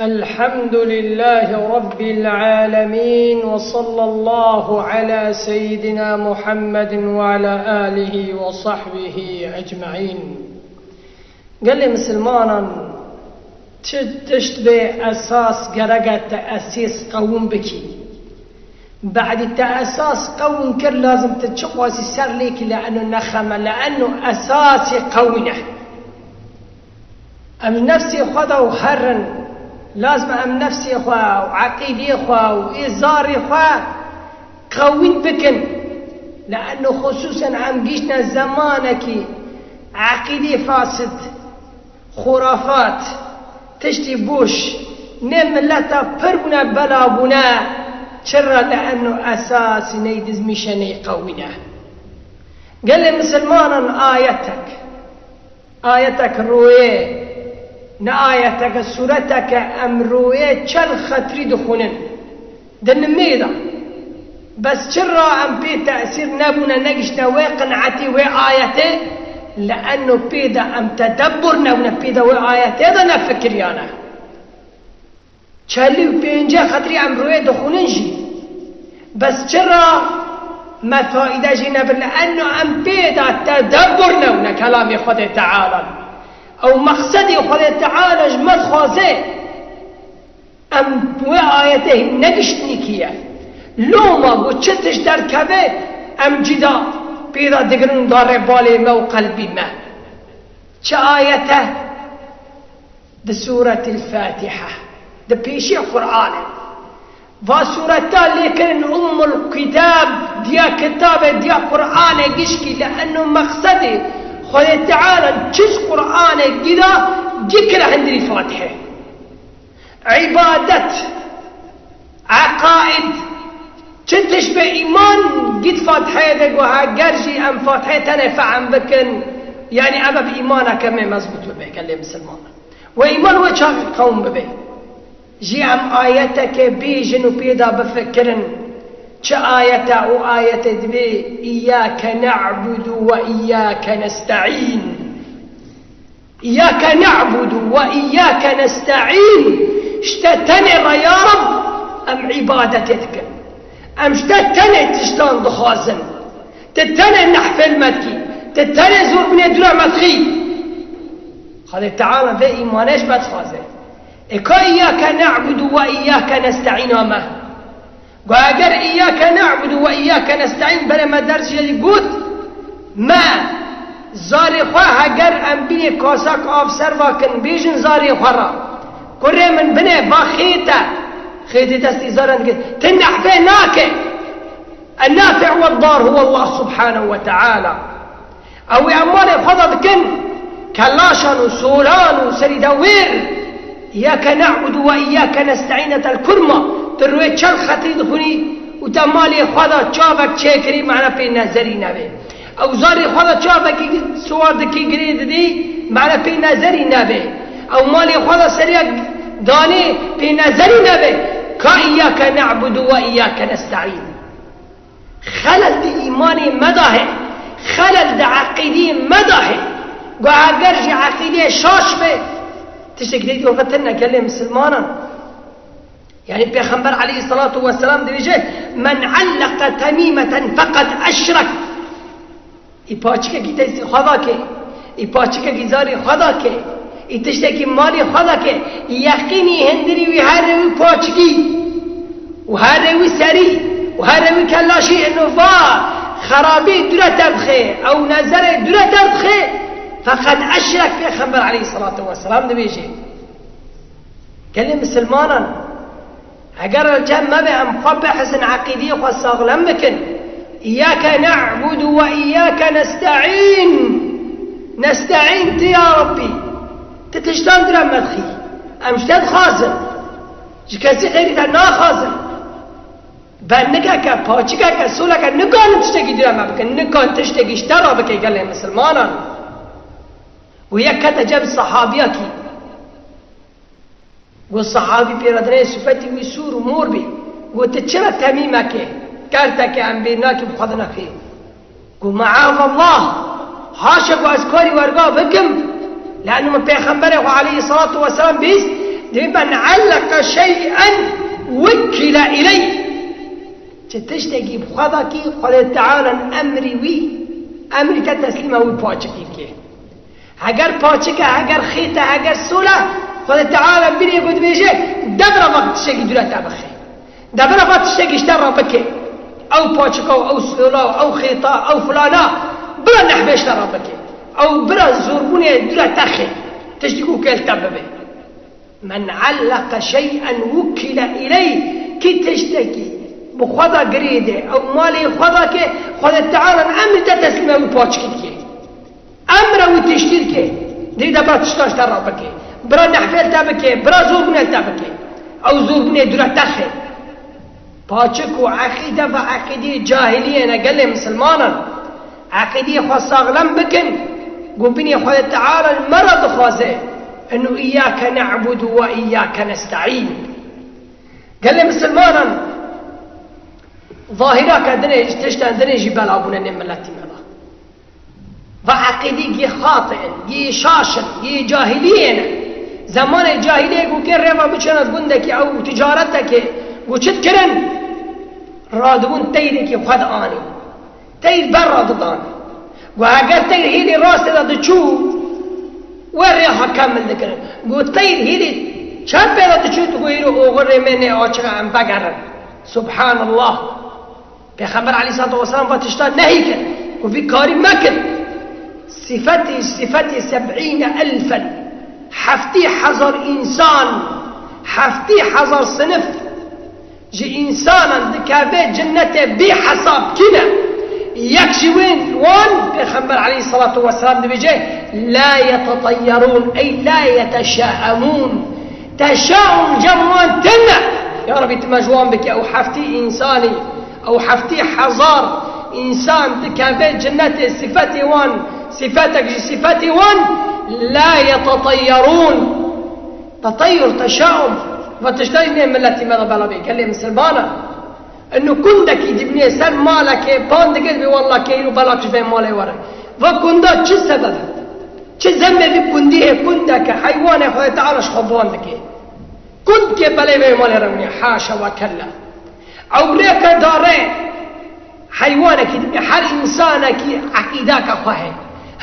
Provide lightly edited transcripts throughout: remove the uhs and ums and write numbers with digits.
الحمد لله رب العالمين، وصلى الله على سيدنا محمد وعلى آله وصحبه أجمعين. قال لي مسلمانا تشتبه أساس قرقة تأسيس قوم بكي. بعد التأساس قوم كر لازم تتشقوز السر ليك لأنه نخمة، لأنه أساس قومنا. أم نفسي خذا وحرن لازم أم نفسي خوا وعقيدي خوا وإزاري خوا قوين بكن، لأنه خصوصا عم جيشنا زمانك عقيدي فاسد، خرافات تشتي بوش نم لتا بربنا بلابنا شرا، لأنه أساس نيدز مشاني قوينا. قال لي مسلمانا آيتك رويه نآيتك سورتك أمروية چل خطري دخونن دن ميدا، بس شرا أم بي تأثير نبونا نقشنا وقنعتي وآيته، لأنه بيدا أم تدبر نبونا بيدا وآيته دا نفكر يانا چلي وبينجا خطري أمروية دخونن جي، بس شرا ما فائدة جي نبر، لأنه أم بيدا تدبر نبونا كلام خود تعالى او مقصدی خدا تعالی جمد خوازه ام وآیته نگشتنی کیه لوما بو چتش در کبه ام جدا پیدا دگرون داره بالی ما و قلبی ما. چه آیته؟ ده سورة الفاتحة، ده پیشی قرآن و سورتا لیکن ام الكتاب دیا کتاب دیا قرآن گشکی، لأنه مقصدی خدا تعالى جز قرآن كده ذكر عند الفاتحة، عبادة، عقائد، تنتش بإيمان قد فاتحة دقوها قرجي أم فاتحة تنفع أم بكن، يعني أما بإيمانك كمان مزبوط ببه قال لي مسلمان وإيمان وجهك قوم ببه جي أم آياتك بيجن وبيدا بفكرن آية وآية دبي إياك نعبد وإياك نستعين، إياك نعبد وإياك نستعين. اشتتني يا رب أم عبادتك أم اشتتني تشتان دخازن تتني نحفل مدكي تتني زور بني درع مدخي قال تعالى في إيمانش بدخازن إكا إياك نعبد وإياك نستعين وما وأجر إياك نعبد وإياك نستعين بلا ما درس يلي قوت ما زاري خواه أجر أم بني كاساك أفسر وكن بيجن زاري خورا كره من بني باخيتا خيتي تستي زارن تنح في ناكي. النافع والضار هو الله سبحانه وتعالى. أو أمالي خضب كن كلاشان وسولان وسري دوير إياك نعبد وإياك نستعين الكرمة تروي چل خطي دخوني وتمالي خدا چابك چكري معنا في نظري نبي، او زاري خدا چابك سوار دكي قريد دي معنا في نظري نبي، او مالي خدا سريع داني في نظري نبي. كإياك نعبد وإياك نستعين خلل دي إيماني مداهي، خلل دي عقيدي مداهي، وعقرج عقيدي شاش بي تشتكي دي وفترنا كلمة مسلمانا. يعني پیغمبر عليه الصلاة والسلام دیجه من علق تميمة فقد أشرك. ای پاچکه کی تیسی خدا که، ای پاچکه کی زاری خدا که، ای تشته کی مالی خدا که، یقینی هندری وی هر روی پاچکی و هر روی سری و هر روی کلاشی انو فا خرابی دوره تبخه او نظر دوره تبخه فقد أشرك. پیغمبر عليه الصلاة والسلام دیجه کلی مسلمانا اگر الجم ما بهم خب حسن عقيدي وصاغلم بكن إياك نعبد وإياك نستعين. نستعين يا ربي تتشتان درام مدخي أمشتاد خازن جكسي غيري نا خازن بانكا باچكا سولكا نكان تشتكي درام بكن نكان تشتكي اشترى بكي قال لهم مسلمانا. ويكا تجاب صحابيكي والصحابي بيردني سفتي ويسور ومور بي وتتشرى تميمك كارتك عم بيناك بخضنا فيه ومعاذ الله هاشق وأذكاري وارقاه بكم، لأنه من پیغمبره عليه الصلاة والسلام بيس من علق شيئا وكل إليه تشتكي بخذك قال تعالى أمري وي أمري تتسليمه وي باچكي اگر پاچکه اگر خیته اگر سوله خدا تعالی بینی بود بیشه دبر وقت شکی دولت بخی دبر وقت شکی اشتر را بکی او پاچکه او سوله او خیته او فلانا برا نحبه اشتر را بکی او برا زوربونه دولت تخی تشتكو كالتببه من علق شيئا وكل إليه كي تشتكي بخدا قريده أو مالي خدا كي خدا تعالى أمر تتسلمه وباچكي أمره وتشتيركي دي دبرا تشتاش ترابكي برا نحفل تابكي برا زوربونه تابكي أو زوربونه دولا تخي باچكو عقيدة وعقيدة جاهلية أنا قال لي مسلمانا عقيدة خاصة بكن قبني خدا تعالى المرض خازه انه اياك نعبد واياك نستعين قال لي مسلمانا ظاهرك دنيج تشتان دنيج بلابونا نملاتي ملا وعقيدي خاطئ جي شاشن جي جاهلين زمان الجاهليه قو كان ريفا بچنت بندك او تجارتك وشت كرن رادبون تيرك خد اني تير برا ضدان واگر تير هيدي راس دا تشوف وريها كامل ذكر قلت طيب هيدي شاب بيرا تشوت تقولوا اوغري مني اوچا ام بقر سبحان الله بخبر عليه الصلاه والسلام بتشتا نهيك وفي كاري مكن صفتي 70,000 حفتي حذر انسان حفتي حذر صنف جي انسانا ذكابه جنته بحساب كده يكشي وين بخبر عليه الصلاة والسلام بيجي لا يتطيرون أي لا يتشاءمون تشاؤم جموان تنا يا ربي تمجوان بك أو حفتي إنساني أو حفتي حزار إنسان تكابيت جنته صفتي وان صفتك صفتي وان لا يتطيرون تطير تشاؤم فتشتري من التي ماذا بلا بي قال لي مسلمانا انه كندك يجيبني سر مالك باندك بي والله كيلو بلاك في مالي ورا فكندا شو السبب شو ذنب في كنديه كندك حيوان يا اخويا تعال شخبوندك كنت بلاي بي مالي رمي حاشا وكلا او ليك دارين حيوانك حال انسانك عقيداك اخويا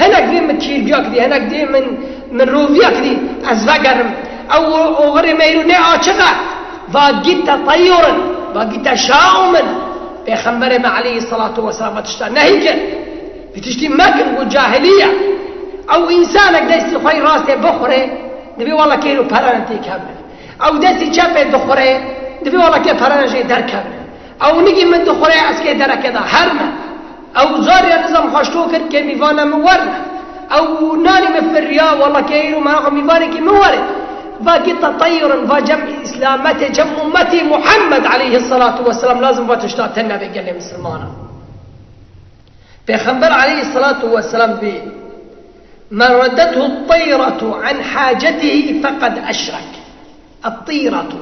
هناك دي من كيرجاك دي هناك دي من روفياك دي ازفقرم او غير ما يروني عاشقه فقيت طيورا باقي تشاؤما بيخمر عليه الصلاة والسلام تشتا نهيك بتشتي ماكن وجاهلية أو إنسانك دايستي خوي راسي بخوري دبي والله كيلو بارانتي كامل أو دايستي شابي دخوري دبي والله كي بارانجي در كامل أو نجي من دخوري أسكي در كذا هرمة أو زاري نظام خشتوكر كي ميفانا مورنا أو ناني مفريا والله كيلو ما ميفاني كي مورد باقي تطيرا وجمع إسلامته جمع أمتي محمد عليه الصلاة والسلام لازم وتشتات النبي قال لي مسلمانا بيخبر عليه الصلاة والسلام بي من ردته الطيرة عن حاجته فقد أشرك الطيرة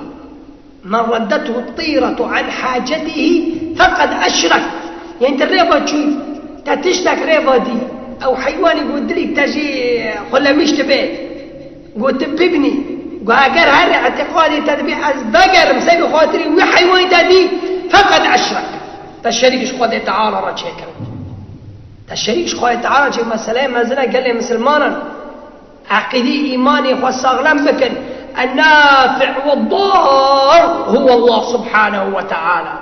من ردته الطيرة عن حاجته فقد أشرك يعني انت الريفة تشوف تشتك ريفة دي أو حيوان يقول لك تجي خلميش تبيت قلت بابني وهاجر هري اعتقادي تدبي بقر مسوي خاطري وحيوان تدي فقد أشرك تشريك شخوة تعالى رجيك تشريك شخوة تعالى شيء مسألة مازلنا قال لي مسلمانا عقيدي إيماني وصغلم بكن النافع والضار هو الله سبحانه وتعالى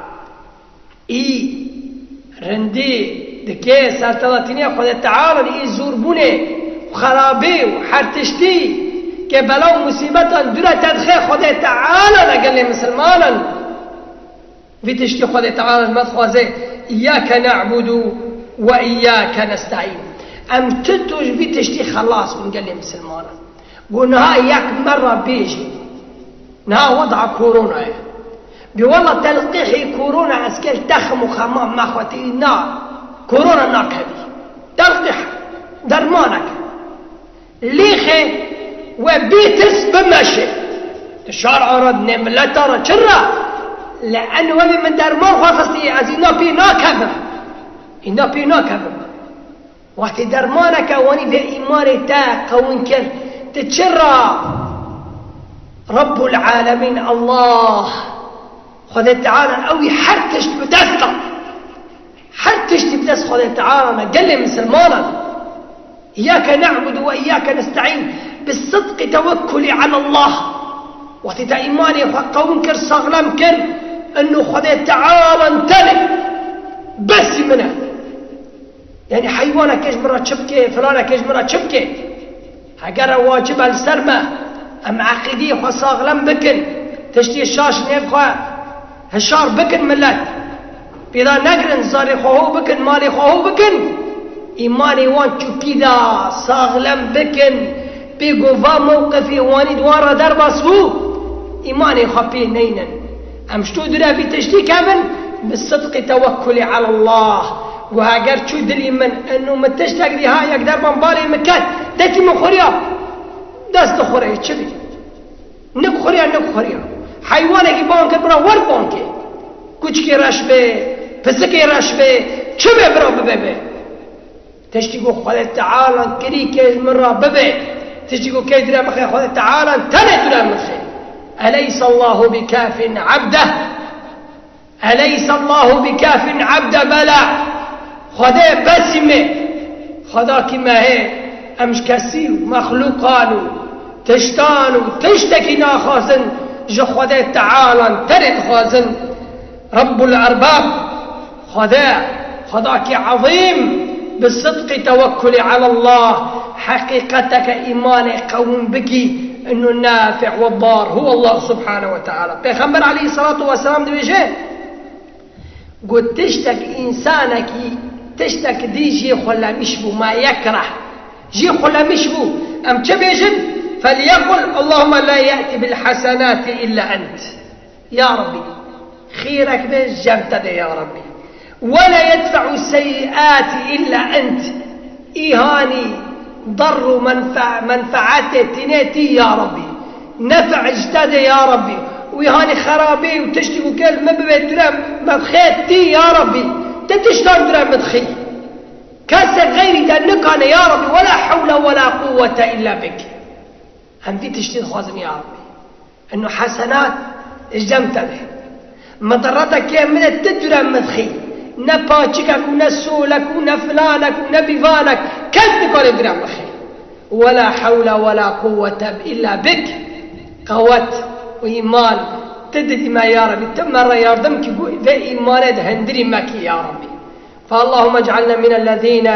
رندي دكي سالتلاتيني خوة تعالى زوربوني وخرابي وحرتشتي كبلاو مصيبتا درا تدخي خدا تعالى لقال لي مسلمانا في تشتي خدا تعالى المدخوزي إياك نعبد وإياك نستعين أم تتوج في تشتي خلاص من قال لي مسلمانا قلنا إياك مرة بيجي نها وضع كورونا بوالله تلقيحي كورونا أسكال تخم وخمام ما خواتي نا كورونا ناكدي تلقيح درمانك ليخي وبيتس بمشي الشارع رد لا ترى شرا لأنه وبي من درمان خاصتي أزينا بينا كذب إنا بينا كذب وقت درمانك واني في إيماني تا قوين كر تتشرا رب العالمين الله خذ تعالى أوي حرتش بدسته حرتش بدس خذ تعالى قال لي مسلمانا إياك نعبد وإياك نستعين بالصدق توكلي على الله وقت إيماني قوم كر صغلم كر أنه خذ تعالى انتلي بس منه يعني حيوانك كيش مرة تشبكي فلانك كيش مرة تشبكي هقرأ واجب السرمة أم عقيدي وصاغلم بكن تشتي الشاش نيفخوا هشار بكن ملت بذا نقرن صاري خوهو بكن مالي خوهو بكن إيماني وان شكيدا صاغلم بكن بيقوفا موقفي واني دوارا دربا سو إيماني خبي نينا أمشتو درا في تشتي كامل بالصدق توكلي على الله وهاجر شو دلي من انه ما تشتاق دي هاي يقدر بمبالي مكان دتي مخوريا دست خوري تشبي نك خوريا حيوانك بانك برا ور بانك كوچكي رشبه پسكي رشبه چبه برا ببه تشتيقو خالد تعالى كري كيج مرة ببه تشتيقو كي درا مخي خالد تعالى تنه درا مخي أليس الله بكاف عبده أليس الله بكاف عبده بلا خدا بسمه خدا كما هي امش كسي مخلوقانو تشتانو تشتكي ناخازن جو خدا تعالى ترد خازن رب الأرباب خداك عظيم بالصدق توكل على الله حقيقتك إيمان قوم بكي انه النافع والضار هو الله سبحانه وتعالى پیغمبر عليه الصلاة والسلام دويشه قد تشتك إنسانك تشتك دي جي خلا مشبو ما يكره جي خلا مشبو أم تبيجن فليقل اللهم لا يأتي بالحسنات إلا أنت يا ربي خيرك بس جمتد يا ربي ولا يدفع السيئات إلا أنت إيهاني ضر منفعته تنيتي يا ربي نفع اجتد يا ربي ويهاني خرابي وتشتكوا كل ما ببيت درام مدخيتي يا ربي تتشتان درام مدخي كاسك غيري دانك أنا يا ربي ولا حول ولا قوة إلا بك هم دي تشتين خازن يا ربي انه حسنات اجدمت به مضرتك يا من التدرام مدخي نباتشك ونسولك ونفلانك ونبيفانك كذبك ولا درام مدخي ولا حول ولا قوة إلا بك قوت وإيمان تدري ما يا ربي تمر يا ربك ذا إيمان هندري ماكي يا ربي فاللهم اجعلنا من الذين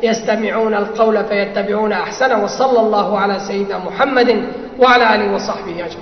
يستمعون القول فيتبعون أحسنه وصلى الله على سيدنا محمد وعلى آله وصحبه أجمعين